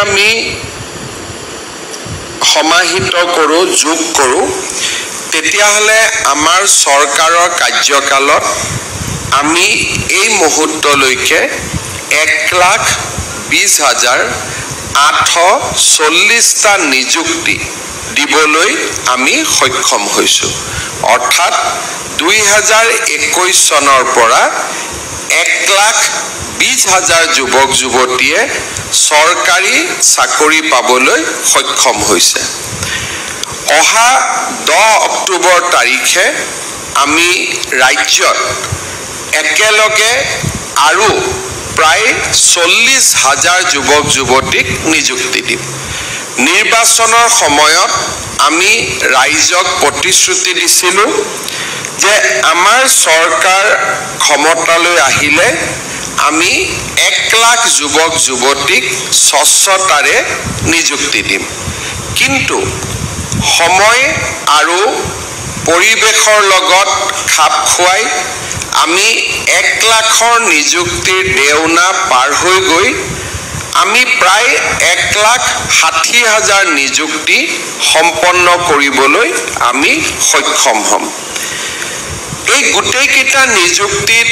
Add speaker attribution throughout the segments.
Speaker 1: আমি সমাহিত কৰোঁ যোগ কৰোঁ তেতিয়াহ'লে আমাৰ চৰকাৰৰ কাৰ্যকালত আমি এই মুহূৰ্তলৈকে 1,20,840টা নিযুক্তি দিবলৈ আমি সক্ষম হৈছোঁ অৰ্থাৎ 2021 চনৰ পৰা 1,20,000 যুৱক যুৱতীয়ে চৰকাৰী চাকৰি পাবলৈ সক্ষম হৈছে অহা 10 অক্টোবৰ তাৰিখে আমি ৰাজ্যত একেলগে আৰু প্ৰায় 40,000 যুৱক যুৱতীক নিযুক্তি দিম নিৰ্বাচনৰ সময়ত আমি ৰাইজক প্ৰতিশ্ৰুতি দিছিলোঁ যে আমাৰ চৰকাৰ ক্ষমতালৈ আহিলে আমি 1,00,000 যুৱক যুৱতীক স্বচ্ছতাৰে নিযুক্তি দিম কিন্তু সময় আৰু পৰিৱেশৰ লগত খাপ খুৱাই আমি 1,00,000ৰ নিযুক্তিৰ দেওনা পাৰ হৈ গৈ আমি প্ৰায় 1,60,000 নিযুক্তি সম্পন্ন কৰিবলৈ আমি সক্ষম হ'ম এই গোটেইকেইটা নিযুক্তিত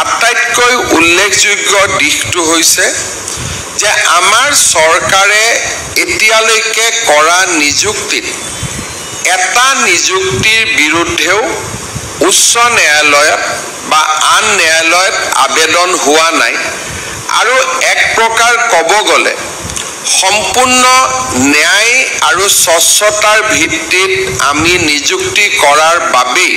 Speaker 1: আটাইতকৈ উল্লেখযোগ্য দিশটো হৈছে যে আমাৰ চৰকাৰে এতিয়ালৈকে কৰা নিযুক্তিত এটা নিযুক্তিৰ বিৰুদ্ধেও উচ্চ ন্যায়ালয়ত বা আন ন্যায়ালয়ত আবেদন হোৱা নাই আৰু এক প্ৰকাৰ ক'ব গ'লে সম্পূৰ্ণ ন্যায় আৰু স্বচ্ছতাৰ ভিত্তিত আমি নিযুক্তি কৰাৰ বাবেই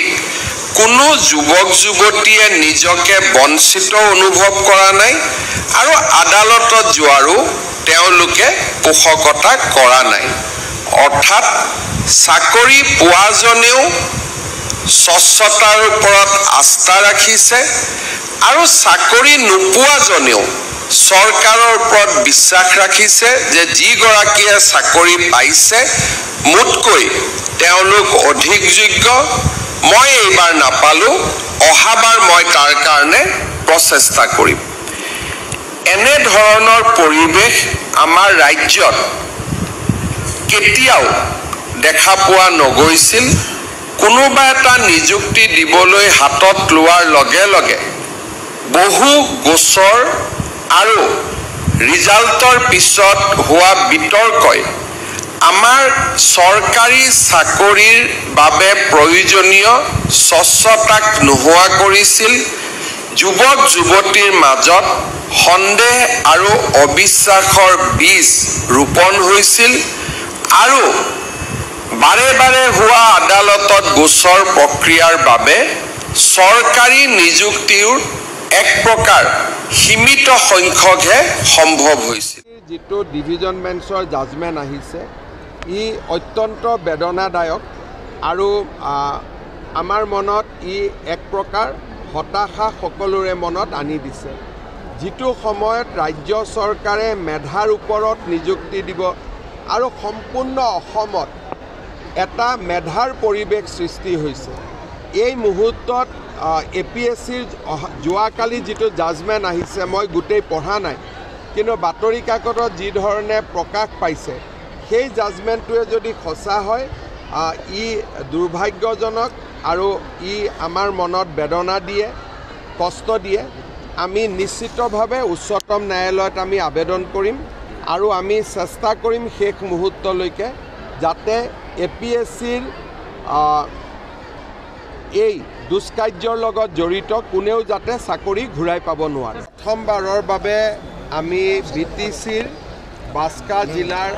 Speaker 1: কোনো যুৱক যুৱতীয়ে নিজকে বঞ্চিত অনুভৱ কৰা নাই আৰু আদালতত যোৱাৰো তেওঁলোকে পোষকতা কৰা নাই অৰ্থাৎ চাকৰি পোৱাজনেও স্বচ্ছতাৰ ওপৰত আস্থা ৰাখিছে আৰু চাকৰি নোপোৱাজনেও চৰকাৰৰ ওপৰত বিশ্বাস ৰাখিছে যে যিগৰাকীয়ে চাকৰি পাইছে মোতকৈ তেওঁলোক অধিক যোগ্য মই এইবাৰ নাপালোঁ অহাবাৰ মই তাৰ কাৰণে প্ৰচেষ্টা কৰিম এনে ধৰণৰ পৰিৱেশ আমাৰ ৰাজ্যত কেতিয়াও দেখা পোৱা নগৈছিল কোনোবা এটা নিযুক্তি দিবলৈ হাতত লোৱাৰ লগে লগে বহু গোচৰ আৰু ৰিজাল্টৰ পিছত হোৱা বিতৰ্কই আমাৰ চৰকাৰী চাকৰিৰ বাবে প্ৰয়োজনীয় স্বচ্ছতাক নোহোৱা কৰিছিল যুৱক যুৱতীৰ মাজত সন্দেহ আৰু অবিশ্বাসৰ বীজ ৰোপণ হৈছিল আৰু বাৰে বাৰে হোৱা আদালতত গোচৰ প্ৰক্ৰিয়াৰ বাবে চৰকাৰী নিযুক্তিৰ এক প্ৰকাৰ সীমিত সংখ্যকহে সম্ভৱ হৈছিল
Speaker 2: যিটো ডিভিজন বেঞ্চৰ জাজমেণ্ট আহিছে ই অত্যন্ত বেদনাদায়ক আৰু আমাৰ মনত ই এক প্ৰকাৰ হতাশা সকলোৰে মনত আনি দিছে যিটো সময়ত ৰাজ্য চৰকাৰে মেধাৰ ওপৰত নিযুক্তি দিব আৰু সম্পূৰ্ণ অসমত এটা মেধাৰ পৰিৱেশ সৃষ্টি হৈছে এই মুহূৰ্তত APSCৰ যোৱাকালি যিটো জাজমেণ্ট আহিছে মই গোটেই পঢ়া নাই কিন্তু বাতৰি কাকতত যি ধৰণে প্ৰকাশ পাইছে সেই জাজমেণ্টটোৱে যদি সঁচা হয় ই দুৰ্ভাগ্যজনক আৰু ই আমাৰ মনত বেদনা দিয়ে কষ্ট দিয়ে আমি নিশ্চিতভাৱে উচ্চতম ন্যায়ালয়ত আমি আবেদন কৰিম আৰু আমি চেষ্টা কৰিম শেষ মুহূৰ্তলৈকে যাতে APSCৰ এই দুষ্কাৰ্যৰ লগত জড়িত কোনেও যাতে চাকৰি ঘূৰাই পাব নোৱাৰে প্ৰথমবাৰৰ বাবে আমি BTCৰ বাস্কা জিলাৰ